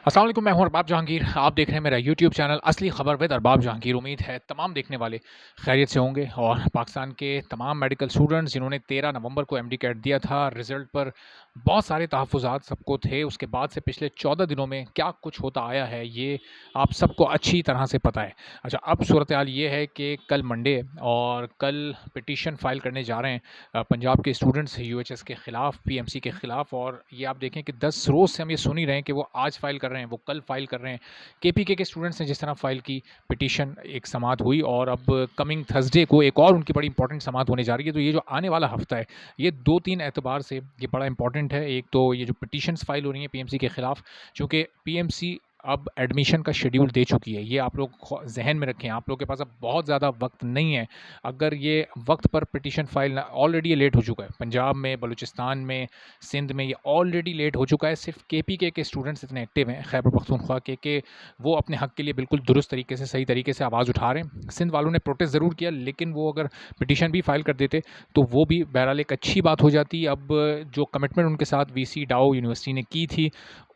अस्सलाम वालेकुम, मैं हूं अरबाब जहांगीर। आप देख रहे हैं मेरा यूट्यूब चैनल असली खबर विद अरबाब जहांगीर। उम्मीद है तमाम देखने वाले खैरियत से होंगे और पाकिस्तान के तमाम मेडिकल स्टूडेंट्स जिन्होंने 13 नवंबर को एमडी कैट दिया था, रिज़ल्ट पर बहुत सारे तहफ़्फ़ुज़ात सबको थे। उसके बाद से पिछले 14 दिनों में क्या कुछ होता आया है, ये आप सबको अच्छी तरह से पता है। अच्छा, अब सूरत हाल ये है कि कल मंडे है और कल पिटीशन फ़ाइल करने जा रहे हैं पंजाब के स्टूडेंट्स यूएचएस के ख़िलाफ़, पीएमसी के ख़िलाफ़। और ये आप देखें कि 10 रोज़ से हम ये सुन ही रहे हैं कि वो आज फ़ाइल कर रहे हैं, वो कल फ़ाइल कर रहे हैं। केपीके के स्टूडेंट्स ने जिस तरह फ़ाइल की पिटीशन, एक समाअत हुई और अब कमिंग थर्सडे को एक और उनकी बड़ी इंपॉर्टेंट समाअत होने जा रही है। तो ये जो आने वाला हफ़्ता है, ये 2-3 एतबार से ये बड़ा इंपॉर्टेंट है। एक तो ये जो पिटीशंस फ़ाइल हो रही हैं पीएमसी के ख़िलाफ़, चूँकि पीएमसी अब एडमिशन का शेड्यूल दे चुकी है। ये आप लोग ज़हन में रखें, आप लोगों के पास अब बहुत ज़्यादा वक़्त नहीं है। अगर ये वक़्त पर पिटीशन फ़ाइल ना, ऑलरेडी ये लेट हो चुका है। पंजाब में, बलूचिस्तान में, सिंध में ये ऑलरेडी लेट हो चुका है। सिर्फ़ केपीके के स्टूडेंट्स इतने एक्टिव हैं, खैबर पख्तूनख्वा के, कि वो अपने हक़ के लिए बिल्कुल दुरुस्त तरीके से, सही तरीके से आवाज़ उठा रहे हैं। सिंध वालों ने प्रोटेस्ट ज़रूर किया, लेकिन वो अगर पिटीशन भी फ़ाइल कर देते, तो वो भी बहरहाल एक अच्छी बात हो जाती। अब जो कमिटमेंट उनके साथ वीसी डाउ यूनिवर्सिटी ने की थी,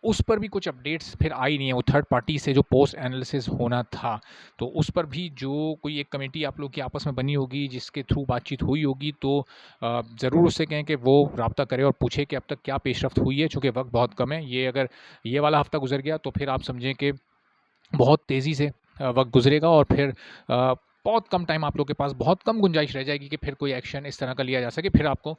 उस पर भी कुछ अपडेट्स फिर आई नहीं है। वो थर्ड पार्टी से जो पोस्ट एनालिसिस होना था, तो उस पर भी जो कोई एक कमेटी आप लोग की आपस में बनी होगी, जिसके थ्रू बातचीत हुई होगी, तो ज़रूर उससे कहें कि वो राब्ता करे और पूछे कि अब तक क्या पेशरफ्त हुई है, चूँकि वक़्त बहुत कम है। ये अगर ये वाला हफ़्ता गुज़र गया, तो फिर आप समझें कि बहुत तेज़ी से वक़्त गुज़रेगा और फिर बहुत कम टाइम आप लोग के पास, बहुत कम गुंजाइश रह जाएगी कि फिर कोई एक्शन इस तरह का लिया जा सके। फिर आपको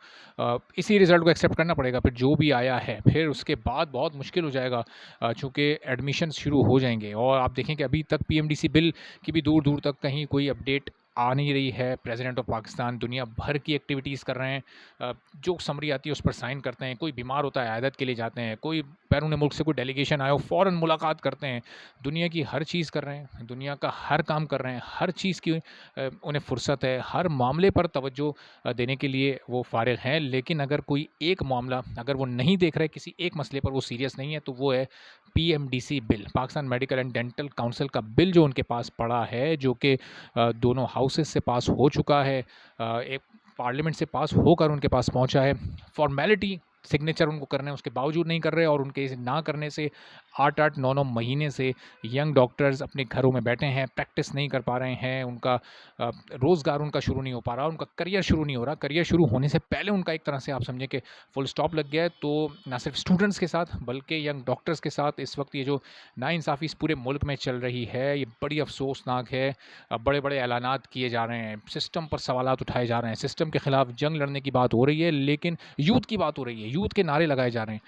इसी रिज़ल्ट को एक्सेप्ट करना पड़ेगा। फिर जो भी आया है, फिर उसके बाद बहुत मुश्किल हो जाएगा, चूँकि एडमिशन्स शुरू हो जाएँगे। और आप देखें कि अभी तक पीएमडीसी बिल की भी दूर-दूर तक कहीं कोई अपडेट आ नहीं रही है। प्रेज़िडेंट ऑफ पाकिस्तान दुनिया भर की एक्टिविटीज़ कर रहे हैं। जो समरी आती है उस पर साइन करते हैं। कोई बीमार होता है, इयादत के लिए जाते हैं। कोई बैरून मुल्क से कोई डेलीगेशन आया हो, फ़ौरन मुलाकात करते हैं। दुनिया की हर चीज़ कर रहे हैं, दुनिया का हर काम कर रहे हैं, हर चीज़ की उन्हें फ़ुर्सत है, हर मामले पर तवज्जो देने के लिए वो फ़ारिग़ हैं। लेकिन अगर कोई एक मामला अगर वो नहीं देख रहे, किसी एक मसले पर वो सीरियस नहीं है, तो वो है PMDC bill, Pakistan medical and dental council का बिल, जो उनके पास पड़ा है, जो कि दोनों हाउसेस से पास हो चुका है, एक पार्लियामेंट से पास होकर उनके पास पहुँचा है। फ़ॉर्मेलिटी सिग्नेचर उनको करने हैं, उसके बावजूद नहीं कर रहे, और उनके इस ना करने से 8-8, 9-9 महीने से यंग डॉक्टर्स अपने घरों में बैठे हैं, प्रैक्टिस नहीं कर पा रहे हैं। उनका रोज़गार उनका शुरू नहीं हो पा रहा, उनका करियर शुरू नहीं हो रहा। करियर शुरू होने से पहले उनका एक तरह से आप समझें कि फुल स्टॉप लग गया है। तो ना सिर्फ स्टूडेंट्स के साथ, बल्कि यंग डॉक्टर्स के साथ इस वक्त ये जो नाइंसाफ़ी इस पूरे मुल्क में चल रही है, ये बड़ी अफसोसनाक है। बड़े-बड़े ऐलानात किए जा रहे हैं, सिस्टम पर सवालात उठाए जा रहे हैं, सिस्टम के ख़िलाफ़ जंग लड़ने की बात हो रही है, लेकिन यूथ की बात हो रही है, यूथ के नारे लगाए जा रहे हैं,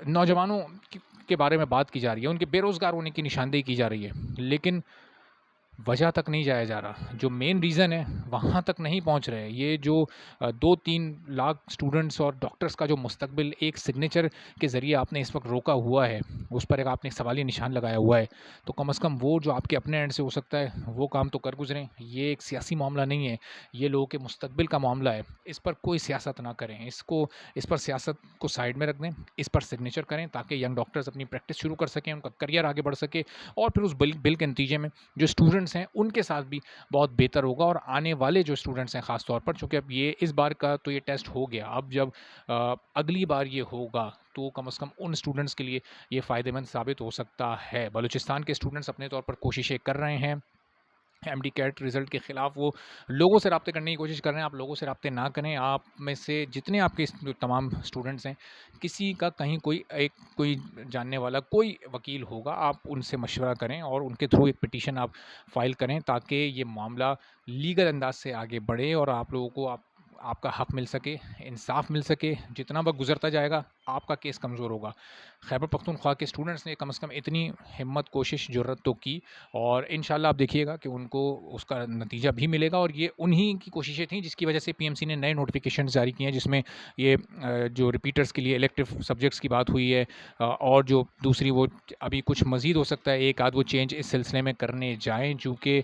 नौजवानों के बारे में बात की जा रही है, उनके बेरोज़गार होने की निशानदेही की जा रही है, लेकिन वजह तक नहीं जाया जा रहा। जो मेन रीज़न है, वहाँ तक नहीं पहुँच रहे। ये जो 2-3 लाख स्टूडेंट्स और डॉक्टर्स का जो मुस्तकबिल एक सिग्नेचर के ज़रिए आपने इस वक्त रोका हुआ है, उस पर एक आपने सवालिया निशान लगाया हुआ है, तो कम से कम वो जो आपके अपने एंड से हो सकता है, वो काम तो कर गुज़रें। ये एक सियासी मामला नहीं है, ये लोगों के मुस्तकबिल का मामला है। इस पर कोई सियासत ना करें, इस पर सियासत को साइड में रख दें, इस पर सिग्नेचर करें, ताकि यंग डॉक्टर्स अपनी प्रैक्टिस शुरू कर सकें, उनका करियर आगे बढ़ सके, और फिर उस बिल के नतीजे में जो स्टूडेंट्स हैं, उनके साथ भी बहुत बेहतर होगा। और आने वाले जो स्टूडेंट्स हैं ख़ास तौर पर, चूँकि अब ये इस बार का तो ये टेस्ट हो गया, अब जब अगली बार ये होगा, तो कम से कम उन स्टूडेंट्स के लिए ये फ़ायदेमंद साबित हो सकता है। बलूचिस्तान के स्टूडेंट्स अपने तौर पर कोशिशें कर रहे हैं। एमडी कैट रिज़ल्ट के ख़िलाफ़ वो लोगों से राब्ते करने की कोशिश कर रहे हैं। आप लोगों से राब्ते ना करें। आप में से जितने आपके जो तमाम स्टूडेंट्स हैं, किसी का कहीं कोई जानने वाला कोई वकील होगा, आप उनसे मशवरा करें और उनके थ्रू एक पिटीशन आप फ़ाइल करें, ताकि ये मामला लीगल अंदाज से आगे बढ़े और आप लोगों को आपका हक़ मिल सके, इंसाफ़ मिल सके। जितना वक़्त गुज़रता जाएगा, आपका केस कमज़ोर होगा। खैबर पख्तूनख्वा के स्टूडेंट्स ने कम से कम इतनी हिम्मत, कोशिश, जुर्रत तो की, और इंशाल्लाह आप देखिएगा कि उनको उसका नतीजा भी मिलेगा। और ये उन्हीं की कोशिशें थी जिसकी वजह से पीएमसी ने नए नोटिफिकेशन जारी किए हैं, जिसमें ये जो रिपीटर्स के लिए इलेक्टिव सब्जेक्ट्स की बात हुई है, और जो दूसरी वो अभी कुछ मज़ीद हो सकता है, एक आध वो चेंज इस सिलसिले में करने जाएँ, चूँकि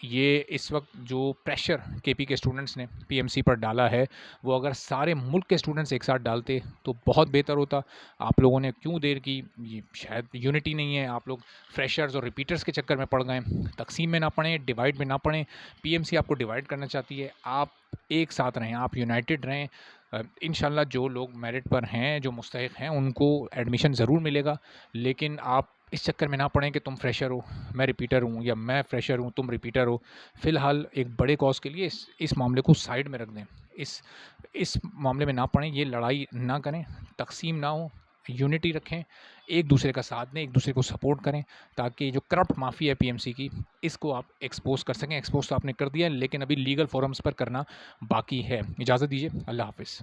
ये इस वक्त जो प्रेशर केपी के स्टूडेंट्स ने पीएमसी पर डाला है, वो अगर सारे मुल्क के स्टूडेंट्स एक साथ डालते तो बहुत बेहतर होता। आप लोगों ने क्यों देर की, ये शायद यूनिटी नहीं है, आप लोग फ्रेशर्स और रिपीटर्स के चक्कर में पड़ गए। तकसीम में ना पड़ें, डिवाइड में ना पड़ें। पीएमसी आपको डिवाइड करना चाहती है, आप एक साथ रहें, आप यूनाइटेड रहें। इंशाल्लाह जो लोग मेरिट पर हैं, जो मुस्तहिक हैं, उनको एडमिशन ज़रूर मिलेगा। लेकिन आप इस चक्कर में ना पड़ें कि तुम फ्रेशर हो, मैं रिपीटर हूँ, या मैं फ्रेशर हूँ, तुम रिपीटर हो। फ़िलहाल एक बड़े कॉज़ के लिए इस मामले को साइड में रख दें। इस मामले में ना पड़ें, ये लड़ाई ना करें, तक़सीम ना हो, यूनिटी रखें, एक दूसरे का साथ दें, एक दूसरे को सपोर्ट करें, ताकि जो करप्ट माफ़िया है पीएमसी की, इसको आप एक्सपोज़ कर सकें। एक्सपोज़ तो आपने कर दिया है, लेकिन अभी लीगल फोरम्स पर करना बाकी है। इजाज़त दीजिए, अल्लाह हाफ़िज़।